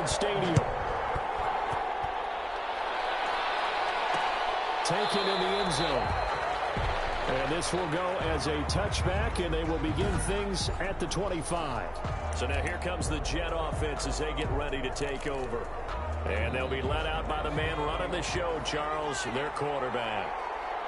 Allegiant Stadium. Taken in the end zone. And this will go as a touchback, and they will begin things at the 25. So now here comes the Jet offense as they get ready to take over. And they'll be led out by the man running the show, Charles, their quarterback.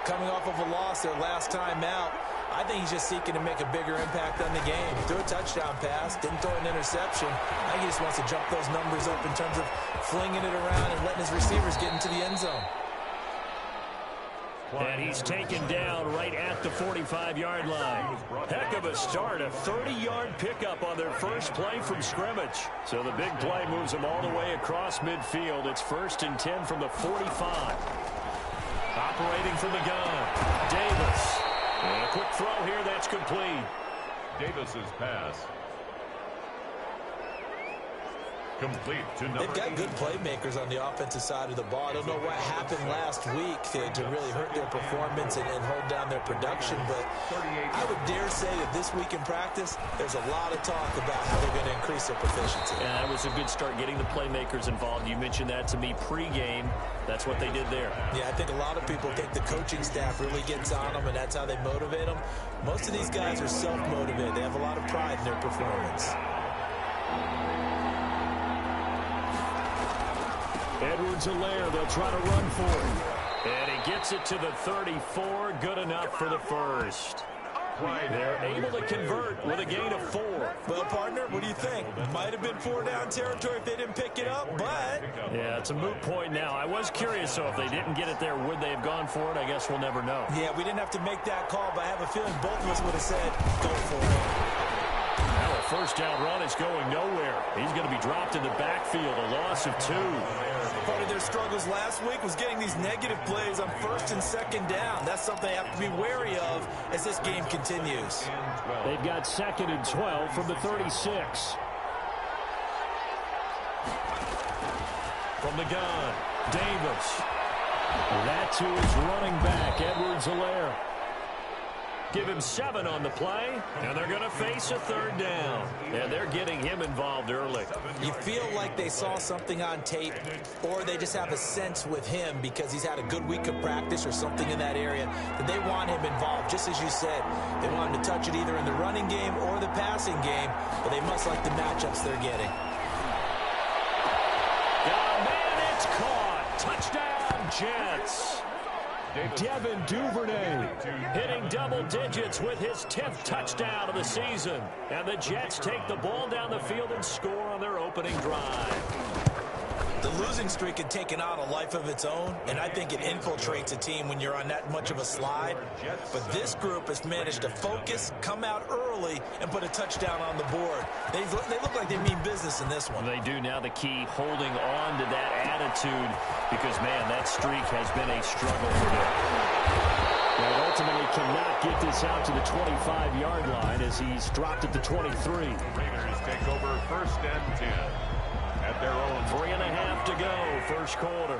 Coming off of a loss their last time out, I think he's just seeking to make a bigger impact on the game. Threw a touchdown pass, didn't throw an interception. I think he just wants to jump those numbers up in terms of flinging it around and letting his receivers get into the end zone. And he's taken down right at the 45-yard line. Heck of a start, a 30-yard pickup on their first play from scrimmage. So the big play moves them all the way across midfield. It's 1st and 10 from the 45. Operating from the gun, Davis. And a quick throw here, that's complete. Davis's pass. Complete to number. They've got good playmakers on the offensive side of the ball. I don't know what happened last week to really hurt their performance and hold down their production, but I would dare say that this week in practice, there's a lot of talk about how they're going to increase their proficiency. And that was a good start, getting the playmakers involved. You mentioned that to me pregame. That's what they did there. Yeah, I think a lot of people think the coaching staff really gets on them, and that's how they motivate them. Most of these guys are self-motivated. They have a lot of pride in their performance. Edwards-Helaire, they'll try to run for him. And he gets it to the 34. Good enough for the first. They're able to convert with a gain of 4. Well, partner, what do you think? Might have been 4-down territory if they didn't pick it up, but... Yeah, it's a moot point now. I was curious, so if they didn't get it there, would they have gone for it? I guess we'll never know. Yeah, we didn't have to make that call, but I have a feeling both of us would have said, go for it. Now a first down run is going nowhere. He's going to be dropped in the backfield, a loss of 2. Part of their struggles last week was getting these negative plays on 1st and 2nd down. That's something they have to be wary of as this game continues. They've got 2nd and 12 from the 36. From the gun, Davis. That to his running back, Edwards-Helaire. Give him 7 on the play, and they're going to face a 3rd down. And they're getting him involved early. You feel like they saw something on tape, or they just have a sense with him because he's had a good week of practice or something in that area that they want him involved. Just as you said, they want him to touch it either in the running game or the passing game, but they must like the matchups they're getting. Oh, man, it's caught. Touchdown, Jets. Devin Duvernay hitting double digits with his 10th touchdown of the season. And the Jets take the ball down the field and score on their opening drive. The losing streak had taken on a life of its own, and I think it infiltrates a team when you're on that much of a slide. But this group has managed to focus, come out early, and put a touchdown on the board. They look like they mean business in this one. They do. Now the key, holding on to that attitude, because, man, that streak has been a struggle for them. They ultimately cannot get this out to the 25-yard line as he's dropped at the 23. Raiders take over 1st and 10. At their own 3.5 to go, first quarter.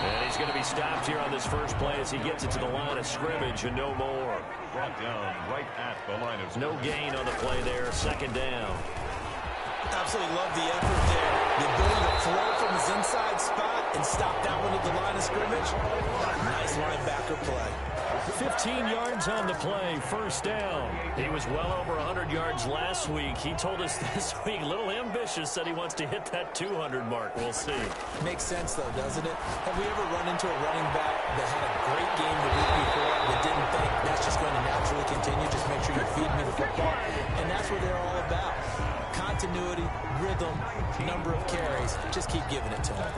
And he's going to be stopped here on this first play as he gets it to the line of scrimmage and no more. Brought down right at the line of scrimmage. No gain on the play there, 2nd down. Absolutely love the effort there. The ability to flow from his inside spot and stop that one at the line of scrimmage. Nice linebacker play. 15 yards on the play, 1st down. He was well over 100 yards last week. He told us this week, a little ambitious, said he wants to hit that 200 mark. We'll see. Makes sense, though, doesn't it? Have we ever run into a running back that had a great game the week before that didn't think that's just going to naturally continue? Just make sure you feed me the football. And that's what they're all about. Continuity, rhythm, number of carries. Just keep giving it to him.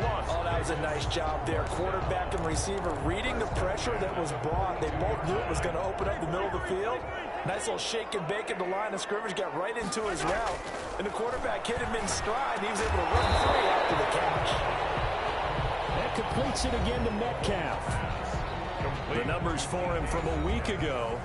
Oh, that was a nice job there. Quarterback and receiver reading the pressure that was brought. They both knew it was going to open up the middle of the field. Nice little shake and bake at the line of scrimmage. Got right into his route. And the quarterback hit him in stride. He was able to run free after the catch. That completes it again to Metcalf. The numbers for him from a week ago: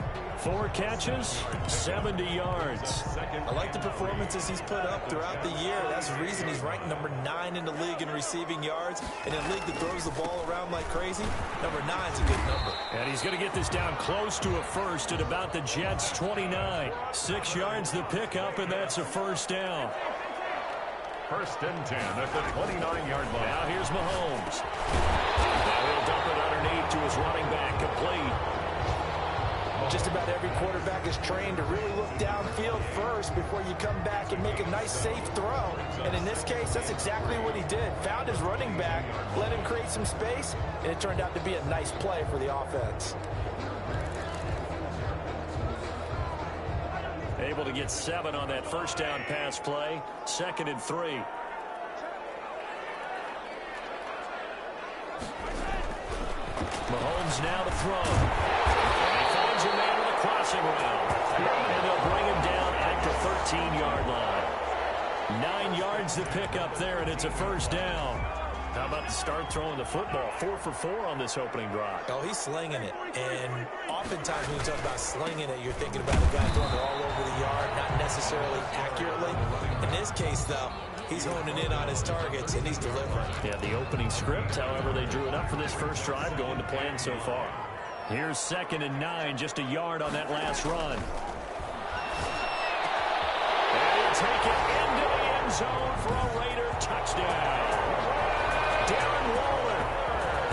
4 catches, 70 yards. I like the performances he's put up throughout the year. That's the reason he's ranked number 9 in the league in receiving yards. And in a league that throws the ball around like crazy, number 9's a good number. And he's going to get this down close to a first at about the Jets' 29. 6 yards the pickup, and that's a first down. 1st and 10 at the 29-yard line. Now here's Mahomes. Now he'll dump it underneath to his running back, complete. Just about every quarterback is trained to really look downfield first before you come back and make a nice, safe throw. And in this case, that's exactly what he did. Found his running back, let him create some space, and it turned out to be a nice play for the offense. Able to get 7 on that first down pass play. 2nd and 3. Mahomes now to throw. A man with a crossing route. And they'll bring him down at the 13-yard line. 9 yards to pick up there, and it's a first down. How about the start throwing the football? 4 for 4 on this opening drive. Oh, he's slinging it. And oftentimes when you talk about slinging it, you're thinking about a guy throwing it all over the yard, not necessarily accurately. In this case, though, he's honing in on his targets, and he's delivering. Yeah, the opening script, however, they drew it up for this first drive, going to plan so far. Here's 2nd and 9, just a yard on that last run. And he'll take it into the end zone for a Raider touchdown. Darren Waller,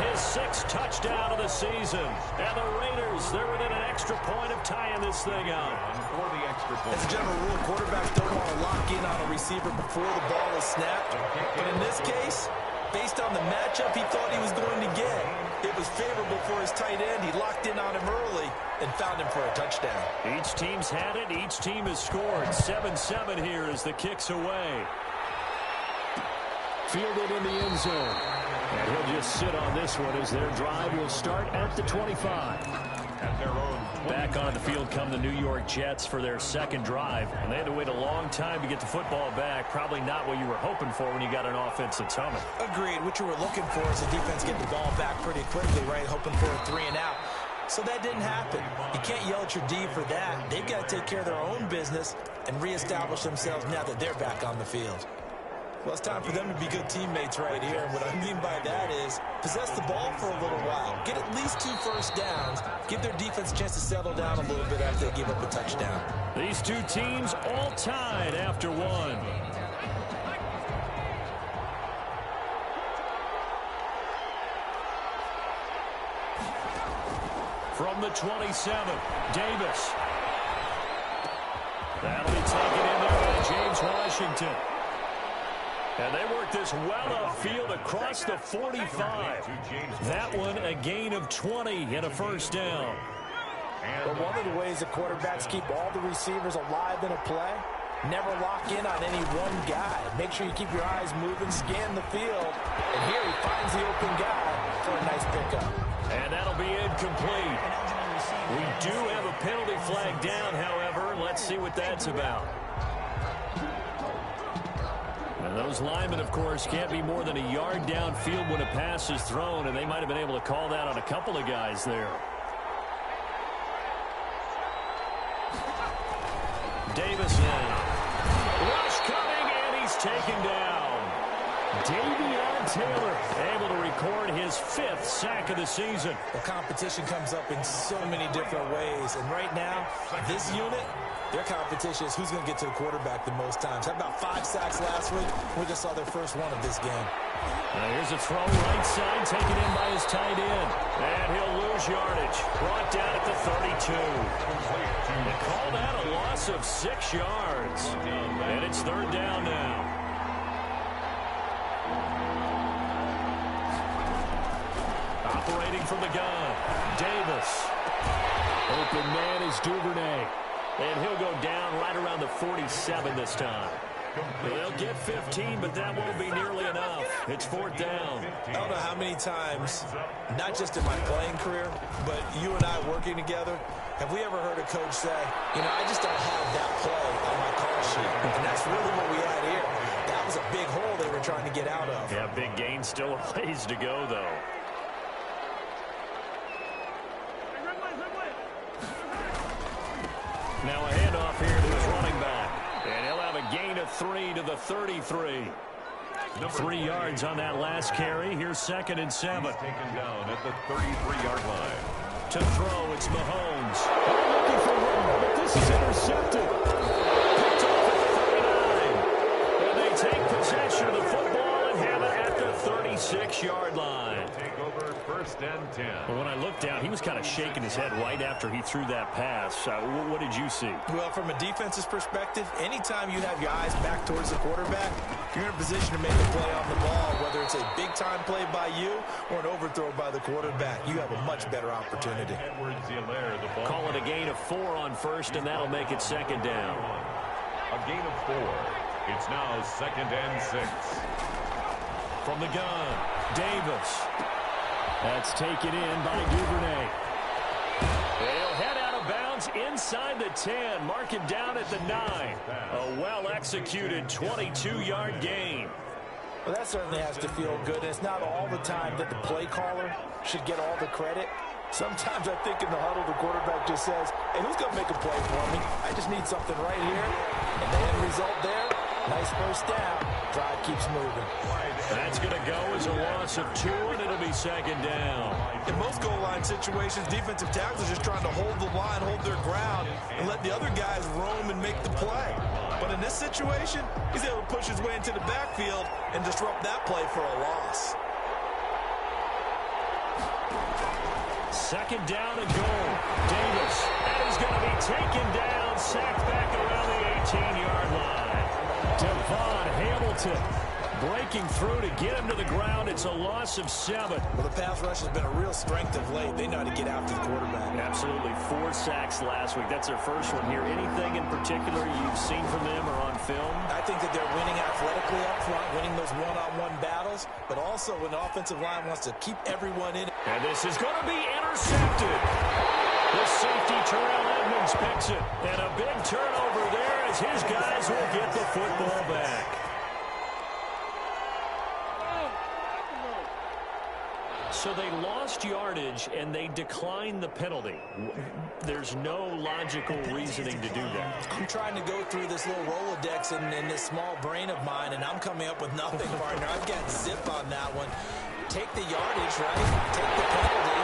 his 6th touchdown of the season. And the Raiders, they're within an extra point of tying this thing up. For the extra point. As a general rule, quarterbacks don't want to lock in on a receiver before the ball is snapped. But in this case, based on the matchup he thought he was going to get, it was favorable for his tight end. He locked in on him early and found him for a touchdown. Each team's had it. Each team has scored. 7-7 here as the kick's away. Fielded in the end zone. And he'll just sit on this one as their drive will start at the 25. At their own 20. Back on the field come the New York Jets for their 2nd drive. And they had to wait a long time to get the football back. Probably not what you were hoping for when you got an offense that's humming. Agreed. What you were looking for is the defense getting the ball back pretty quickly, right? Hoping for a 3 and out. So that didn't happen. You can't yell at your D for that. They've got to take care of their own business and reestablish themselves now that they're back on the field. Well, it's time for them to be good teammates right here. And what I mean by that is possess the ball for a little while. Get at least 2 first downs. Give their defense a chance to settle down a little bit after they give up a touchdown. These two teams all tied after 1. From the 27, Davis. That'll be taken in there by James Washington. And they work this well upfield across the 45. That one a gain of 20 and a first down. But one of the ways that quarterbacks keep all the receivers alive in a play, never lock in on any one guy. Make sure you keep your eyes moving, scan the field. And here he finds the open guy for a nice pickup. And that'll be incomplete. We do have a penalty flag down, however. Let's see what that's about. And those linemen, of course, can't be more than a yard downfield when a pass is thrown, and they might have been able to call that on a couple of guys there. Davis in. Rush coming, and he's taken down. Davion Taylor able to record his 5th sack of the season. The competition comes up in so many different ways. And right now, this unit, their competition is who's going to get to the quarterback the most times. Had about 5 sacks last week. We just saw their first one of this game. Now here's a throw right side, taken in by his tight end. And he'll lose yardage. Brought down at the 32. They call that a loss of 6 yards. And it's 3rd down now. Operating from the gun, Davis. Open man is Duvernay. And he'll go down right around the 47 this time. They'll get 15, but that won't be nearly enough. It's 4th down. I don't know how many times, not just in my playing career, but you and I working together, have we ever heard a coach say, you know, I just don't have that play on my call sheet. And that's really what we had here. That was a big hole they were trying to get out of. Yeah, big gain, still a ways to go, though. Now a handoff here to his running back. And he'll have a gain of 3 to the 33. 3 yards on that last carry. Here's 2nd and 7. He's taken down at the 33-yard line. To throw, it's Mahomes. They're looking for one, but this is intercepted. Picked off at the 39. And they take possession of the football and have it at the 36-yard line. Take over 1st and 10. Well, when I looked down, he was kind of shaking his head right after he threw that pass. What did you see? Well, from a defense's perspective, anytime you have your eyes back towards the quarterback, you're in a position to make a play on the ball, whether it's a big-time play by you or an overthrow by the quarterback. You have a much better opportunity. Call it a gain of 4 on 1st, and that'll make it 2nd down. A gain of 4. It's now 2nd and 6. From the gun, Davis. That's taken in by Duvernay. He'll head out of bounds inside the 10. Mark him down at the 9. A well-executed 22-yard gain. Well, that certainly has to feel good. And it's not all the time that the play caller should get all the credit. Sometimes I think in the huddle, the quarterback just says, hey, who's going to make a play for me? I just need something right here. And the end result there, nice first down. Drive keeps moving. That's going to go as a loss of 2, and it'll be 2nd down. In most goal line situations, defensive tackles are just trying to hold the line, hold their ground, and let the other guys roam and make the play. But in this situation, he's able to push his way into the backfield and disrupt that play for a loss. 2nd down and goal. Davis. That is going to be taken down, sacked back around the 18-yard line. Devon Hamilton breaking through to get him to the ground. It's a loss of 7. Well, the pass rush has been a real strength of late. They know how to get after the quarterback. Absolutely. 4 sacks last week. That's their first one here. Anything in particular you've seen from them or on film? I think that they're winning athletically up front, winning those one-on-one battles, but also when the offensive line wants to keep everyone in. And this is going to be intercepted. The safety, Terrell Edmonds, picks it. And a big turnover there as his guys will get the football back. So they lost yardage, and they declined the penalty. There's no logical reasoning to do that. I'm trying to go through this little Rolodex in this small brain of mine, and I'm coming up with nothing, partner. I've got zip on that one. Take the yardage, right? Take the penalty.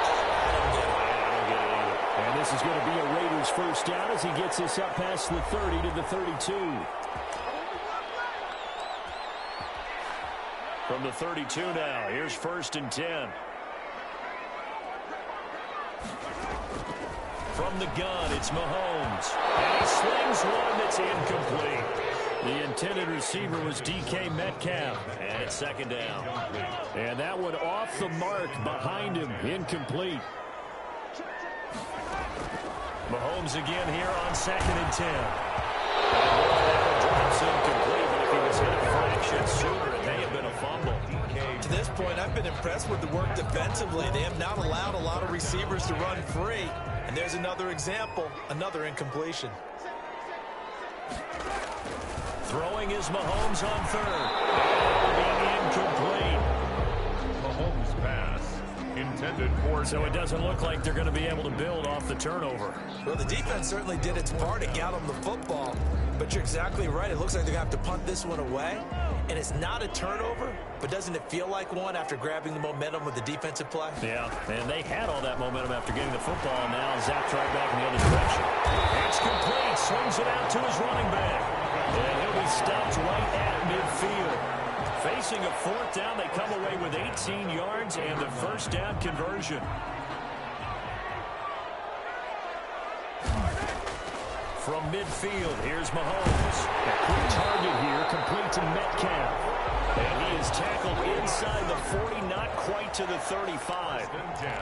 I don't get it. I don't get it either. And this is going to be a Raiders first down as he gets this up past the 30 to the 32. From the 32 now, here's 1st and 10. From the gun, it's Mahomes. And he slings one that's incomplete. The intended receiver was DK Metcalf. And it's 2nd down. And that one off the mark behind him, incomplete. Mahomes again here on 2nd and 10. That one drops incomplete, but if he was hit a fraction sooner, it may have been a fumble. To this point, I've been impressed with the work defensively. They have not allowed a lot of receivers to run free. And there's another example, another incompletion. Throwing is Mahomes on 3rd. And incomplete. Mahomes pass intended for. So it doesn't look like they're going to be able to build off the turnover. Well, the defense certainly did its part to get them the football. But you're exactly right. It looks like they're going to have to punt this one away. And it's not a turnover, but doesn't it feel like one after grabbing the momentum with the defensive play? Yeah, and they had all that momentum after getting the football, and now zapped right back in the other direction. It's complete. Swings it out to his running back. And he'll be stopped right at midfield. Facing a 4th down, they come away with 18 yards and the first down conversion. From midfield, here's Mahomes. A quick target here, complete to Metcalf. And he is tackled inside the 40, not quite to the 35.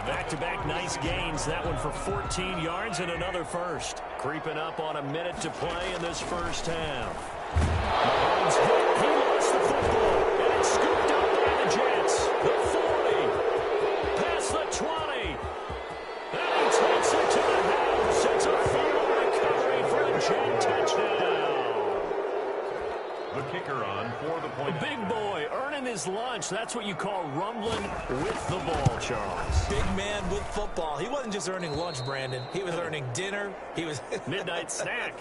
Back-to-back nice gains. That one for 14 yards and another first. Creeping up on a minute to play in this first half. Mahomes hit. He lost the football. And it's scooped up by the Jets. The 40. Past the 20. And he takes it to the house. It's a fumble recovery for a Jet touchdown. The kicker on for the point. The big boy earning his his lunch. That's what you call rumbling with the ball, Charles. Big man with football. He wasn't just earning lunch, Brandon. He was earning dinner. He was midnight snack.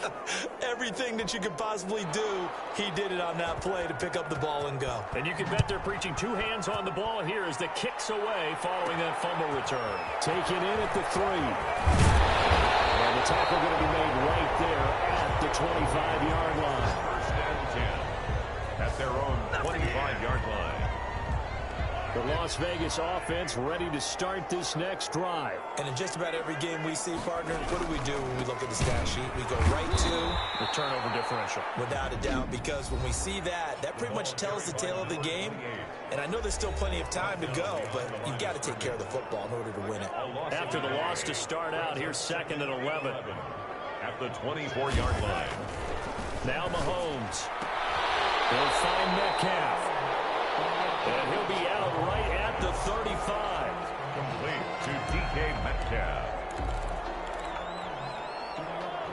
Everything that you could possibly do, he did it on that play to pick up the ball and go. And you can bet they're preaching two hands on the ball here as the kicks away following that fumble return. Taken in at the 3. And the tackle going to be made right there at the 25-yard line. First and 10 at their own 25-yard line. The Las Vegas offense ready to start this next drive. And in just about every game we see, partner, what do when we look at the stat sheet? We go right to the turnover differential. Without a doubt, because when we see that, that pretty much tells the tale of the game. And I know there's still plenty of time to go, but you've got to take care of the football in order to win it. After the loss to start out, here's 2nd and 11. At the 24-yard line. Now Mahomes. He'll find Metcalf. And he'll be out right at the 35. Complete to DK Metcalf.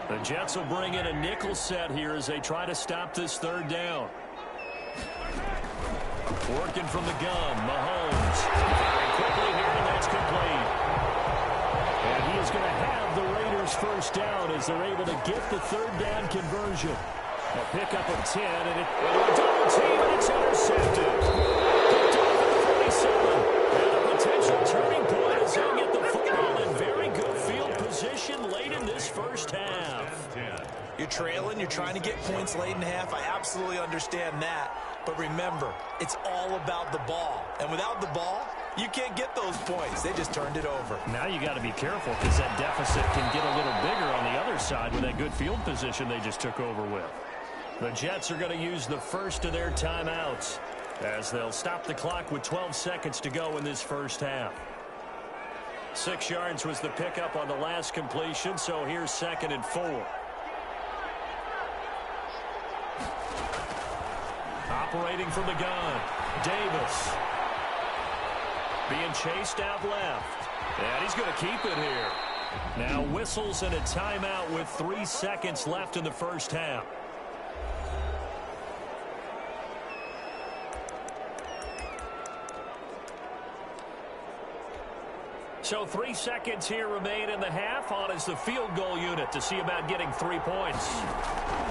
The Jets will bring in a nickel set here as they try to stop this 3rd down. Working from the gun, Mahomes. Very quickly here, and that's complete. And he is going to have the Raiders first down as they're able to get the 3rd down conversion. A pickup of 10, and a double team, and it's intercepted. Picked off at the 47. And a potential turning point as they'll get the football in very good field position late in this first half. You're trailing, you're trying to get points late in half. I absolutely understand that. But remember, it's all about the ball. And without the ball, you can't get those points. They just turned it over. Now you got to be careful because that deficit can get a little bigger on the other side with that good field position they just took over with. The Jets are going to use the first of their timeouts as they'll stop the clock with 12 seconds to go in this first half. 6 yards was the pickup on the last completion, so here's 2nd and 4. Operating from the gun, Davis. Being chased out left. And he's going to keep it here. Now whistles and a timeout with 3 seconds left in the first half. So 3 seconds here remain in the half. On is the field goal unit to see about getting 3 points.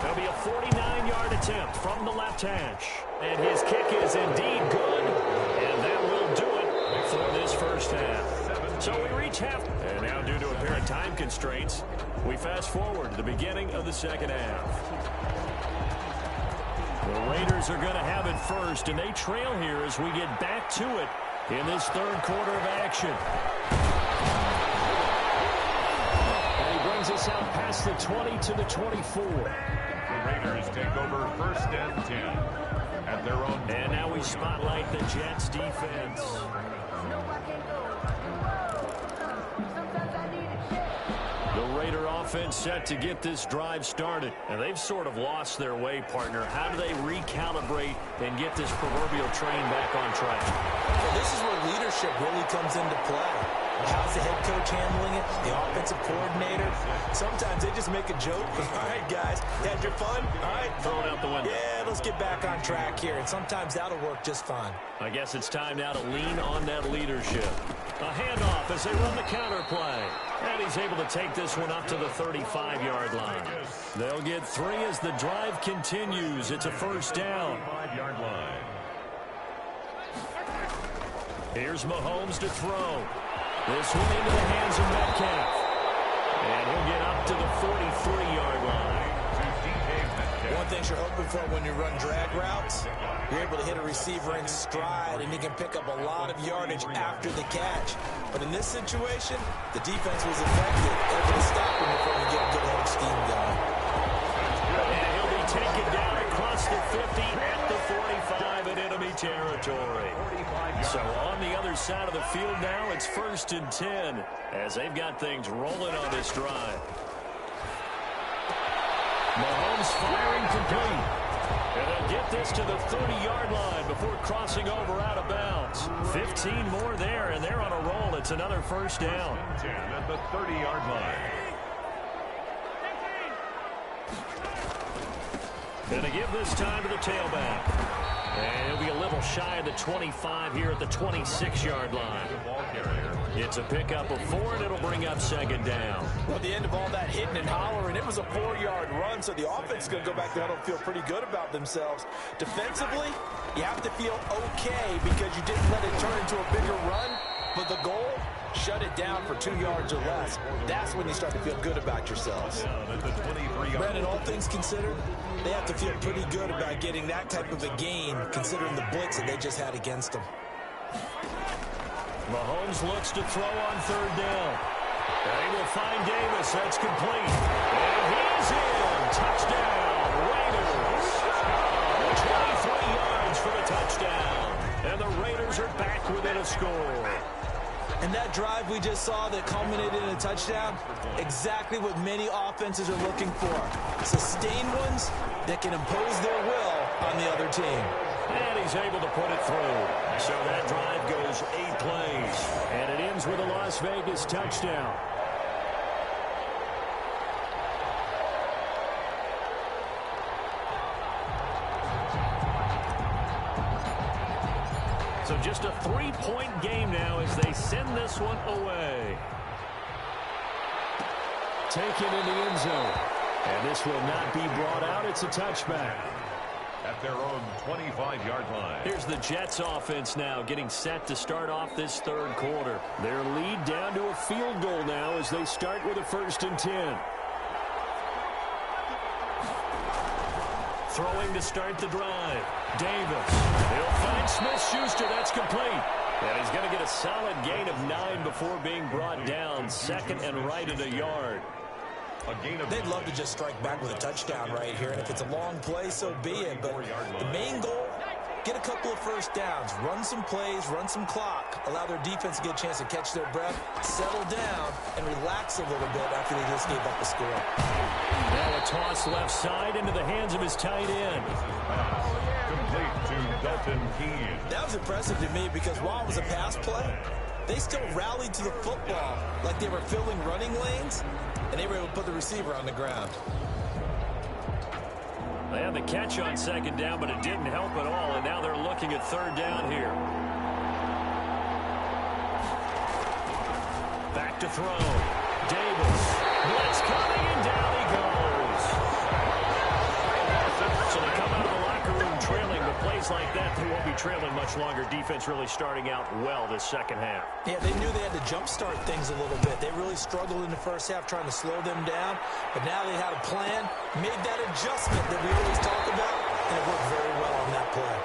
There'll be a 49-yard attempt from the left hash. And his kick is indeed good. And that will do it for this first half. So we reach half. And now due to apparent time constraints, we fast forward to the beginning of the second half. The Raiders are going to have it first, and they trail here as we get back to it in this 3rd quarter of action. And he brings us out past the 20 to the 24. The Raiders take over 1st and 10 at their own. And now we spotlight the Jets defense. The Raider offense set to get this drive started. And they've sort of lost their way, partner. How do they recalibrate and get this proverbial train back on track? Well, this is where leadership really comes into play. How's the head coach handling it? The offensive coordinator? Sometimes they just make a joke. All right, guys, you had your fun? All right. Throw it out the window. Yeah, let's get back on track here. And sometimes that'll work just fine. I guess it's time now to lean on that leadership. A handoff as they run the counter play. And he's able to take this one up to the 35-yard line. They'll get 3 as the drive continues. It's a first down. 5-yard line. Here's Mahomes to throw. This one into the hands of Metcalf. And he'll get up to the 43-yard line. One thing you're hoping for when you run drag routes, you're able to hit a receiver in stride, and he can pick up a lot of yardage after the catch. But in this situation, the defense was effective, able to stop him before we get a good head of steam going. And he'll be taken down across the 50 at the 45 in enemy territory. So on the other side of the field now, it's 1st and 10 as they've got things rolling on this drive. Mahomes firing complete. And they'll get this to the 30-yard line before crossing over out of bounds. 15 more there, and they're on a roll. It's another first down. 10 at the 30-yard line. And to give this time to the tailback. And it'll be a little shy of the 25 here at the 26-yard line. It's a pickup of 4, and it'll bring up second down. Well, at the end of all that hitting and hollering, it was a 4-yard run, so the offense is going to go back there and feel pretty good about themselves. Defensively, you have to feel okay because you didn't let it turn into a bigger run, but the goal, shut it down for 2 yards or less. That's when you start to feel good about yourselves. Brandon, all things considered, they have to feel pretty good about getting that type of a gain considering the blitz that they just had against them. Mahomes looks to throw on third down. And he will find Davis. That's complete. And he's in. Touchdown, Raiders. 23 yards for the touchdown. And the Raiders are back within a score. And that drive we just saw that culminated in a touchdown, exactly what many offenses are looking for. Sustained ones that can impose their will on the other team. And he's able to put it through. So that drive goes 8 plays. And it ends with a Las Vegas touchdown. So just a 3-point game now as they send this one away. Taken in the end zone. And this will not be brought out. It's a touchback. At their own 25-yard line. Here's the Jets offense now getting set to start off this third quarter. Their lead down to a field goal now as they start with a 1st and 10. Throwing to start the drive. Davis. He'll find Smith-Schuster. That's complete. And he's going to get a solid gain of 9 before being brought down. 2nd and right at a yard. They'd love to just strike back with a touchdown right here, and if it's a long play, so be it. But the main goal, get a couple of first downs, run some plays, run some clock, allow their defense to get a chance to catch their breath, settle down, and relax a little bit after they just gave up a score. Now a toss left side into the hands of his tight end. Complete to Dalton Keene. That was impressive to me because while it was a pass play, they still rallied to the football like they were filling running lanes, and they were able to put the receiver on the ground. They had the catch on 2nd down, but it didn't help at all, and now they're looking at 3rd down here. Back to throw. Davis. Blitz coming, and down he goes. So they come out of the locker room trailing, but plays like that, they won't be trailing much longer. Defense really starting out well this second half. Yeah, they knew they had to jumpstart things a little bit. They really struggled in the first half trying to slow them down, but now they had a plan, made that adjustment that we always talk about, and it worked very well on that play.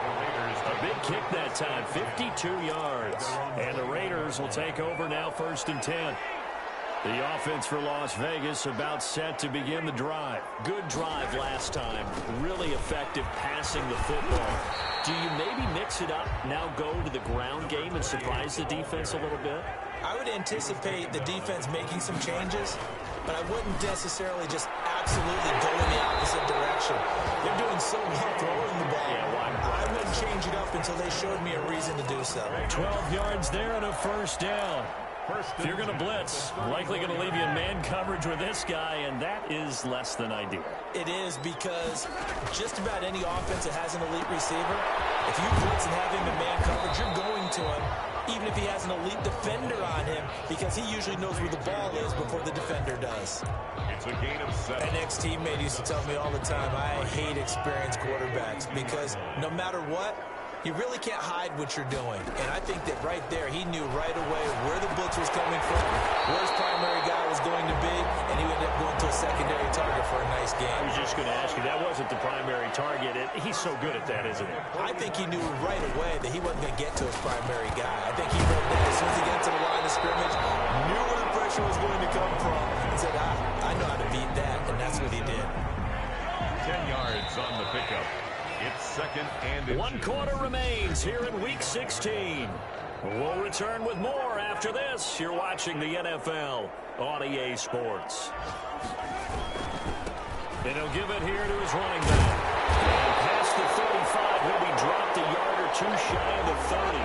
A big kick that time, 52 yards. And the Raiders will take over now 1st and 10. The offense for Las Vegas about set to begin the drive. Good drive last time. Really effective passing the football. Do you maybe mix it up, now go to the ground game and surprise the defense a little bit? I would anticipate the defense making some changes, but I wouldn't necessarily just absolutely go in the opposite direction. They're doing so well throwing the ball. I wouldn't change it up until they showed me a reason to do so. 12 yards there and a 1st down. If you're going to blitz, likely going to leave you in man coverage with this guy, and that is less than ideal. It is because just about any offense that has an elite receiver, if you blitz and have him in man coverage, you're going to him, even if he has an elite defender on him, because he usually knows where the ball is before the defender does. It's a gain of 7. An ex-teammate used to tell me all the time, I hate experienced quarterbacks because no matter what, you really can't hide what you're doing. And I think that right there, he knew right away where the blitz was coming from, where his primary guy was going to be, and he ended up going to a secondary target for a nice game. I was just going to ask you, that wasn't the primary target. He's so good at that, isn't he? I think he knew right away that he wasn't going to get to his primary guy. I think he read that as soon as he got to the line of scrimmage, knew where the pressure was going to come from, and said, I know how to beat that, and that's what he did. 10 yards on the pickup. It's 2nd and inches. 1 quarter remains here in Week 16. We'll return with more after this. You're watching the NFL on EA Sports. And he'll give it here to his running back. And past the 35, he'll be dropped a yard or too shy of the 30.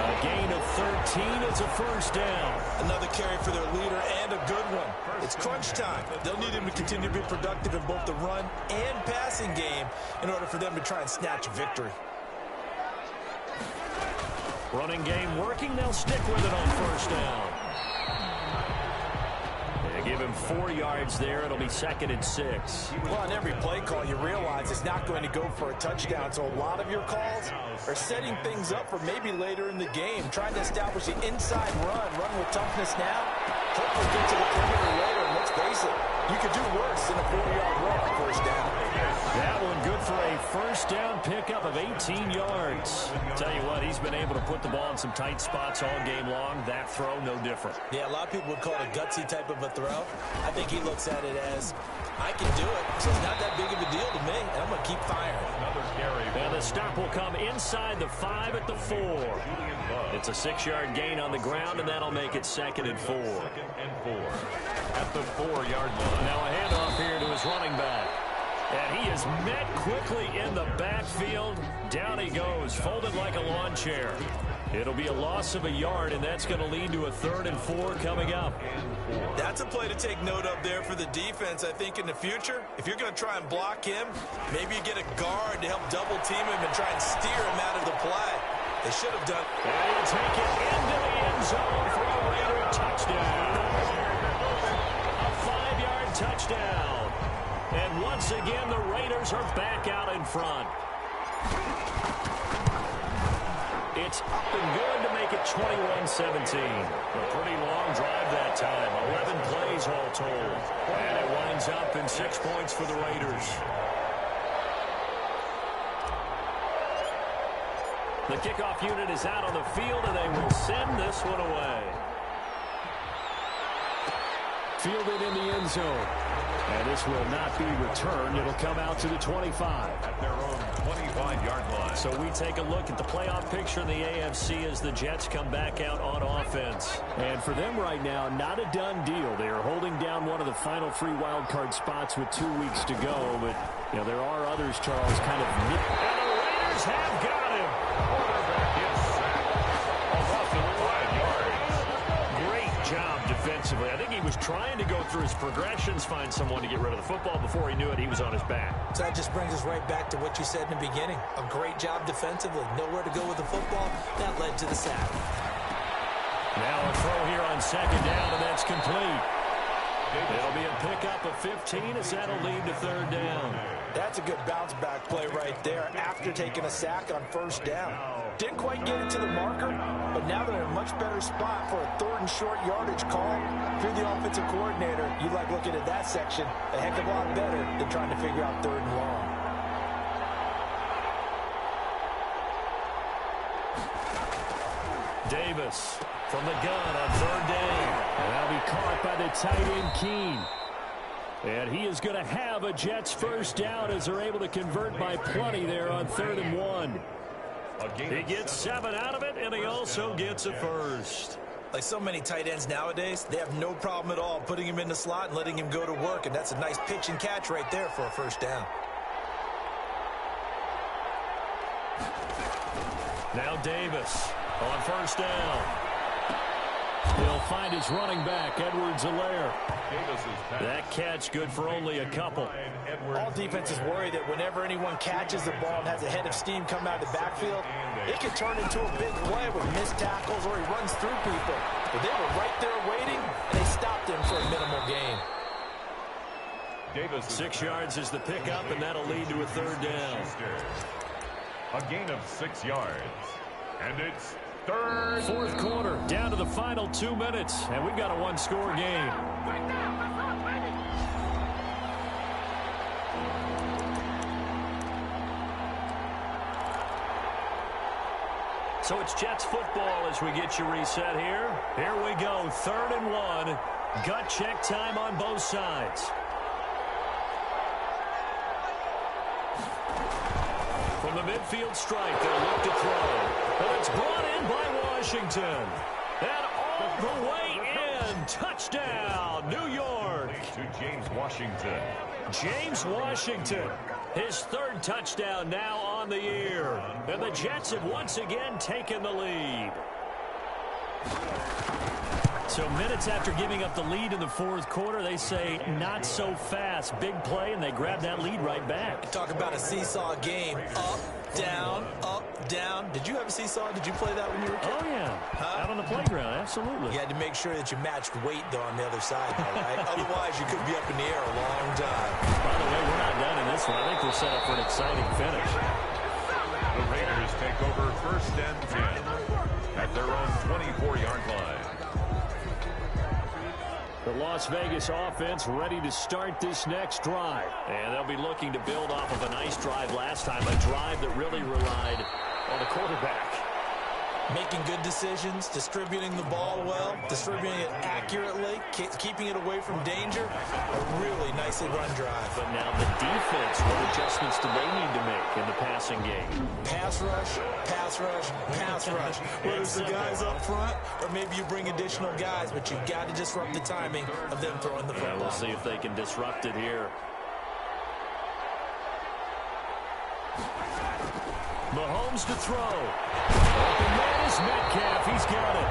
A gain of 13 is a first down. Another carry for their leader and a good one. It's crunch time. They'll need him to continue to be productive in both the run and passing game in order for them to try and snatch a victory. Running game working. They'll stick with it on first down. They give him 4 yards there. It'll be 2nd and 6. Well, on every play call, you realize it's not going to go for a touchdown. So a lot of your calls are setting things up for maybe later in the game, trying to establish the inside run with toughness now. Hopefully get to the perimeter later. And let's face it, you could do worse than a 4-yard run on first down. That one good for a first down pickup of 18 yards. Tell you what, he's been able to put the ball in some tight spots all game long. That throw, no different. Yeah, a lot of people would call it a gutsy type of a throw. I think he looks at it as, I can do it, so it's not that big of a deal to me, and I'm going to keep firing. And the stop will come inside the 5 at the 4. It's a 6-yard gain on the ground, and that'll make it 2nd and 4. At the 4-yard line. Now a handoff here to his running back. And he is met quickly in the backfield. Down he goes, folded like a lawn chair. It'll be a loss of a yard, and that's going to lead to a 3rd and 4 coming up. That's a play to take note of there for the defense, I think, in the future. If you're going to try and block him, maybe you get a guard to help double team him and try and steer him out of the play. They should have done. And he'll take it into the end zone for a Raider touchdown. A 5-yard touchdown. And once again, the Raiders are back out in front. It's up and good to make it 21-17. A pretty long drive that time. 11 plays all told. And it winds up in 6 points for the Raiders. The kickoff unit is out on the field, and they will send this one away. Fielded in the end zone. And this will not be returned. It'll come out to the 25. At their own 25-yard line. So we take a look at the playoff picture in the AFC as the Jets come back out on offense. And for them right now, not a done deal. They are holding down one of the final 3 wild card spots with 2 weeks to go. But, you know, there are others, Charles, kind of... And the Raiders have got him. Quarterback is sacked. A loss of 5 yards. Great job defensively. I think he was trying to go through his progressions, find someone to get rid of the football. Before he knew it, he was on his back. So that just brings us right back to what you said in the beginning. A great job defensively. Nowhere to go with the football. That led to the sack. Now a throw here on 2nd down, and that's complete. It'll be a pickup of 15 as that'll lead to 3rd down. That's a good bounce back play right there after taking a sack on first down. Didn't quite get it to the marker, but now they're in a much better spot for a 3rd and short yardage call. If you're the offensive coordinator, you like looking at that section a heck of a lot better than trying to figure out 3rd and long. Davis from the gun on 3rd down. And that'll be caught by the tight end, Keene. And he is going to have a Jets first down as they're able to convert by plenty there on 3rd and 1. He gets 7 out of it, and he also gets a first. Like so many tight ends nowadays, they have no problem at all putting him in the slot and letting him go to work, and that's a nice pitch and catch right there for a first down. Now Davis on first down. He'll find his running back, Edwards-Helaire. That catch good for only a couple. All defenses worry that whenever anyone catches the ball and has a head of steam come out of the backfield, it can turn into a big play with missed tackles or he runs through people. But they were right there waiting, and they stopped him for a minimal gain. 6 yards is the pickup, and that'll lead to a 3rd down. A gain of 6 yards. And it's 3rd. 4th quarter, down to the final 2 minutes, and we've got a 1-score game. So it's Jets football as we get you reset here. Here we go, 3rd and 1. Gut check time on both sides. From the midfield stripe, they'll look to throw. But it's brought in by Washington. And all the way in. Touchdown, New York. To James Washington. James Washington His third touchdown now on the year. And the Jets have once again taken the lead. So minutes after giving up the lead in the fourth quarter, they say not so fast. Big play, and they grab that lead right back. Talk about a seesaw game. Up, down, up, down. Did you have a seesaw? Did you play that when you were a kid? Oh, yeah. Out on the playground, absolutely. You had to make sure that you matched weight, though, on the other side, though, right? Otherwise, you could be up in the air a long time. By the way, we're not done in this one. I think we're set up for an exciting finish. The Raiders take over 1st and 10 at their own 24-yard line. The Las Vegas offense ready to start this next drive. And they'll be looking to build off of a nice drive last time, a drive that really relied on the quarterback. Making good decisions, distributing the ball well, distributing it accurately, keeping it away from danger. A really nicely run drive. But now the defense, what adjustments do they need to make in the passing game? Pass rush, pass rush, pass rush. Whether it's the guys up front or maybe you bring additional guys, but you've got to disrupt the timing of them throwing the football. We'll see if they can disrupt it here. Mahomes to throw. Open man is Metcalf. He's got it.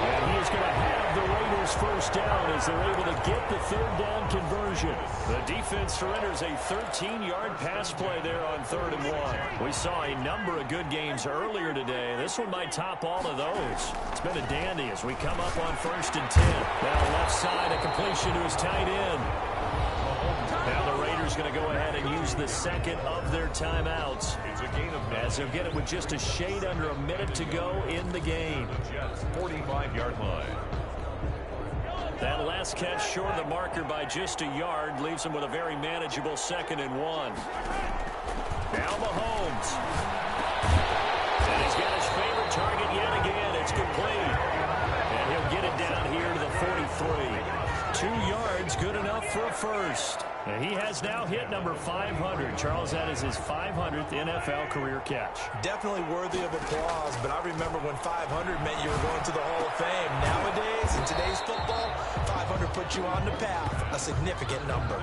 And he is going to have the Raiders first down as they're able to get the third down conversion. The defense surrenders a 13-yard pass play there on 3rd and 1. We saw a number of good games earlier today. This one might top all of those. It's been a dandy as we come up on 1st and 10. Now left side, a completion to his tight end. Now the Raiders going to go ahead and use the second of their timeouts. It's a gain of 9. As they'll get it with just a shade under a minute to go in the game. Jets 45-yard line. That last catch short of the marker by just a yard leaves him with a very manageable 2nd and 1. Now Mahomes. And he's got his favorite target yet again. It's complete. And he'll get it down here to the 43. 2 yards, good enough for a first. And he has now hit number 500. Charles, that is his 500th NFL career catch. Definitely worthy of applause, but I remember when 500 meant you were going to the Hall of Fame. Nowadays, in today's football, 500 puts you on the path, a significant number.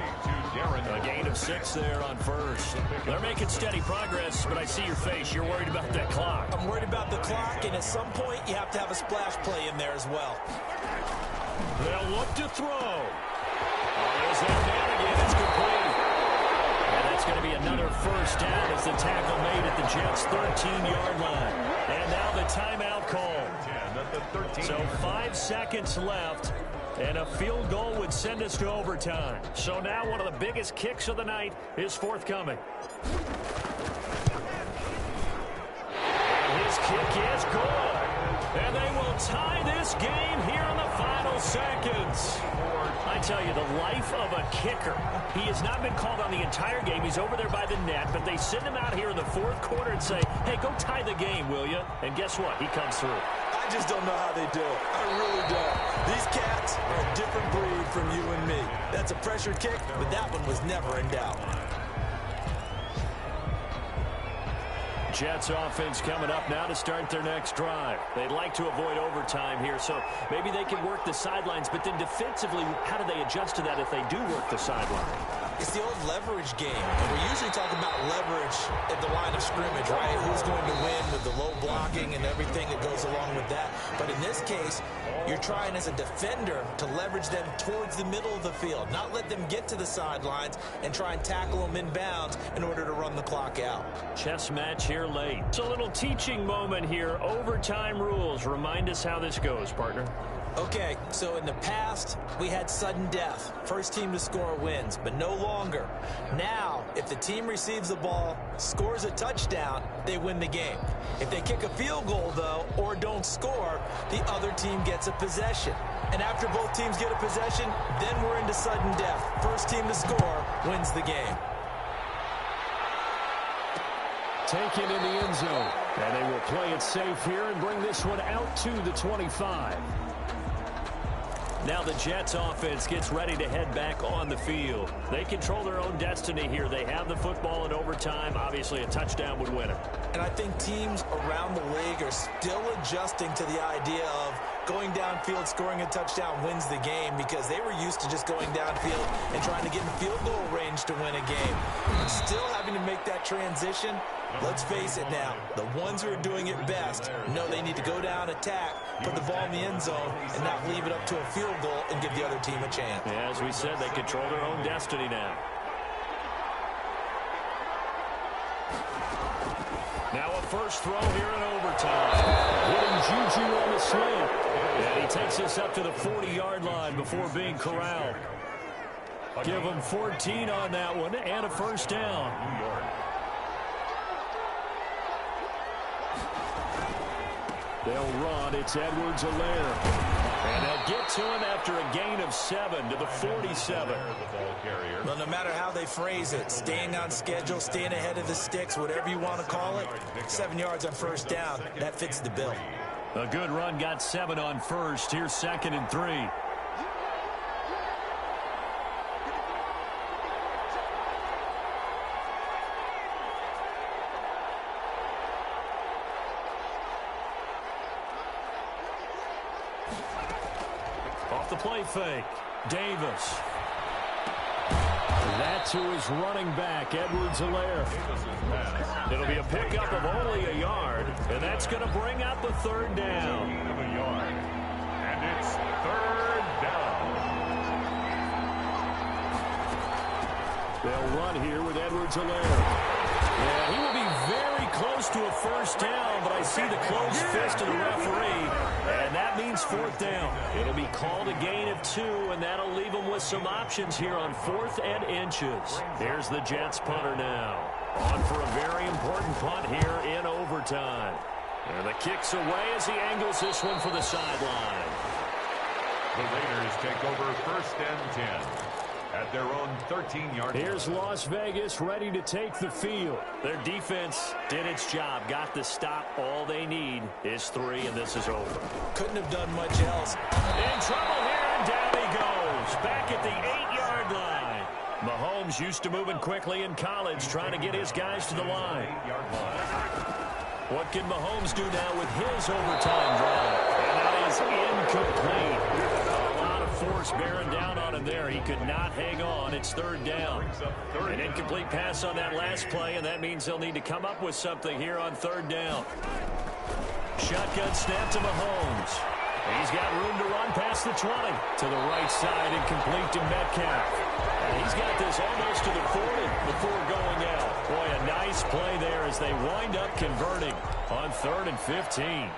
A gain of 6 there on first. They're making steady progress, but I see your face. You're worried about that clock. I'm worried about the clock, and at some point, you have to have a splash play in there as well. They'll look to throw. There's that man again. It's complete. And that's going to be another first down as the tackle made at the Jets' 13-yard line. And now the timeout call. So 5 seconds left, and a field goal would send us to overtime. So now one of the biggest kicks of the night is forthcoming. And his kick is good. And they will tie this game here in the final seconds. I tell you, the life of a kicker. He has not been called on the entire game. He's over there by the net, but they send him out here in the fourth quarter and say, hey, go tie the game, will you? And guess what? He comes through. I just don't know how they do it. I really don't. These cats are a different breed from you and me. That's a pressure kick, but that one was never in doubt. Jets offense coming up now to start their next drive. They'd like to avoid overtime here, so maybe they can work the sidelines, but then defensively, how do they adjust to that if they do work the sideline? It's the old leverage game, and we usually talk about leverage at the line of scrimmage, right? Who's going to win with the low blocking and everything that goes along with that. But in this case, you're trying as a defender to leverage them towards the middle of the field, not let them get to the sidelines and try and tackle them inbounds in order to run the clock out. Chess match here late. It's a little teaching moment here. Overtime rules. Remind us how this goes, partner. Okay, so in the past, we had sudden death. First team to score wins, but no longer. Now, if the team receives the ball, scores a touchdown, they win the game. If they kick a field goal, though, or don't score, the other team gets a possession. And after both teams get a possession, then we're into sudden death. First team to score wins the game. Taken in the end zone. And they will play it safe here and bring this one out to the 25. Now the Jets offense gets ready to head back on the field. They control their own destiny here. They have the football in overtime. Obviously, a touchdown would win it. And I think teams around the league are still adjusting to the idea of going downfield, scoring a touchdown wins the game because they were used to just going downfield and trying to get in field goal range to win a game. Still having to make that transition. Let's face it now, the ones who are doing it best know they need to go down, attack, put the ball in the end zone, and not leave it up to a field goal and give the other team a chance. Yeah, as we said, they control their own destiny now. Now a first throw here in overtime. Hitting Juju on the slant. And he takes us up to the 40-yard line before being corralled. Give him 14 on that one and a first down. They'll run. It's Edwards-Helaire. And they'll get to him after a gain of 7 to the 47. Well, no matter how they phrase it, staying on schedule, staying ahead of the sticks, whatever you want to call it, 7 yards on first down, that fits the bill. A good run got 7 on first. Here's 2nd and 3. Off the play fake, Davis. That's who is running back, Edwards-Helaire. It'll be a pickup of only a yard, and that's going to bring up the 3rd down. And it's 3rd down. They'll run here with Edwards-Helaire. Yeah, he will be very close to a first down, but I see the closed fist of the referee, and that means 4th down. It'll be called a gain of 2, and that'll leave them with some options here on 4th and inches. Here's the Jets punter now. On for a very important punt here in overtime. And the kick's away as he angles this one for the sideline. The Raiders take over 1st and 10. At their own 13-yard line. Here's Las Vegas ready to take the field. Their defense did its job, got the stop. All they need is 3, and this is over. Couldn't have done much else. In trouble here, and down he goes. Back at the 8-yard line. Mahomes used to moving quickly in college, trying to get his guys to the line. What can Mahomes do now with his overtime drive? And that is incomplete. Force bearing down on him there. He could not hang on. It's 3rd down. An incomplete pass on that last play, and that means they'll need to come up with something here on 3rd down. Shotgun snap to Mahomes. He's got room to run past the 20. To the right side and complete to Metcalf. And he's got this almost to the 40 before going out. Boy, a nice play there as they wind up converting on 3rd and 15.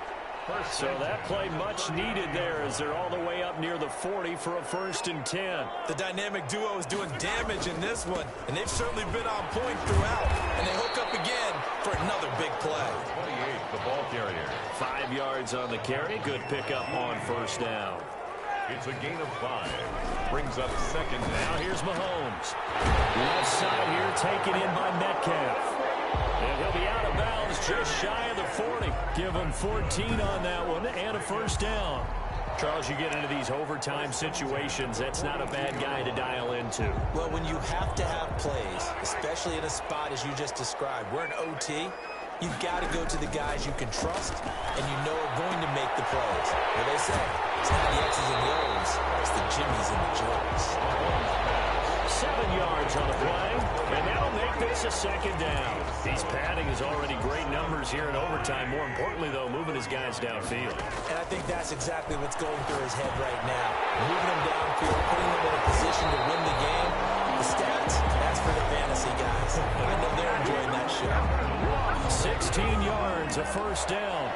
So that play much needed there as they're all the way up near the 40 for a 1st and 10. The dynamic duo is doing damage in this one, and they've certainly been on point throughout. And they hook up again for another big play. 28, the ball carrier. 5 yards on the carry. Good pickup on 1st down. It's a gain of 5. Brings up 2nd down. Now here's Mahomes. Left side here taken in by Metcalf. And he'll be out of bounds just shy of the 40. Give him 14 on that one and a 1st down. Charles, you get into these overtime situations, that's not a bad guy to dial into. Well, when you have to have plays, especially in a spot as you just described, we're in OT, you've got to go to the guys you can trust and you know are going to make the plays. What they say, it's not the X's and the O's, it's the Jimmys and the Joes. 7 yards on the play, and that'll make this a 2nd down. He's padding his already great numbers here in overtime. More importantly, though, moving his guys downfield. And I think that's exactly what's going through his head right now. Moving them downfield, putting them in a position to win the game. The stats, that's for the fantasy guys. I know they're enjoying that show. 16 yards, a 1st down.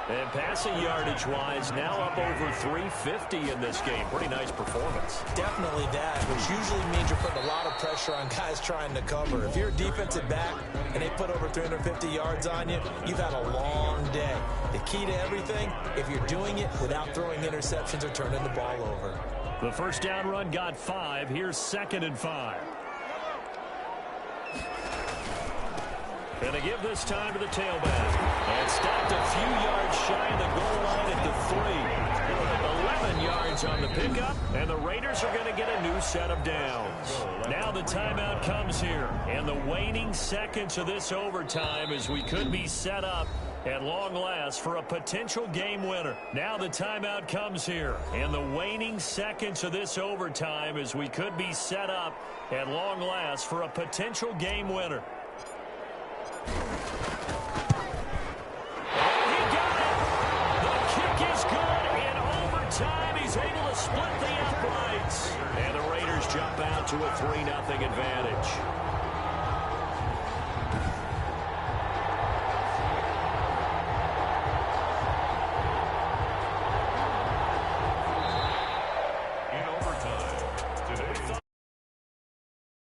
And passing yardage-wise, now up over 350 in this game. Pretty nice performance. Definitely that, which usually means you're putting a lot of pressure on guys trying to cover. If you're a defensive back and they put over 350 yards on you, you've had a long day. The key to everything, if you're doing it without throwing interceptions or turning the ball over. The 1st down run got 5. Here's 2nd and 5. And they give this time to the tailback. And stopped a few yards shy of the goal line at the 3. 11 yards on the pickup, and the Raiders are going to get a new set of downs. Now the timeout comes here, and the waning seconds of this overtime as we could be set up at long last for a potential game winner. Now the timeout comes here in the waning seconds of this overtime as we could be set up at long last for a potential game winner. He got it! The kick is good in overtime. He's able to split the uprights. And the Raiders jump out to a 3-0 advantage.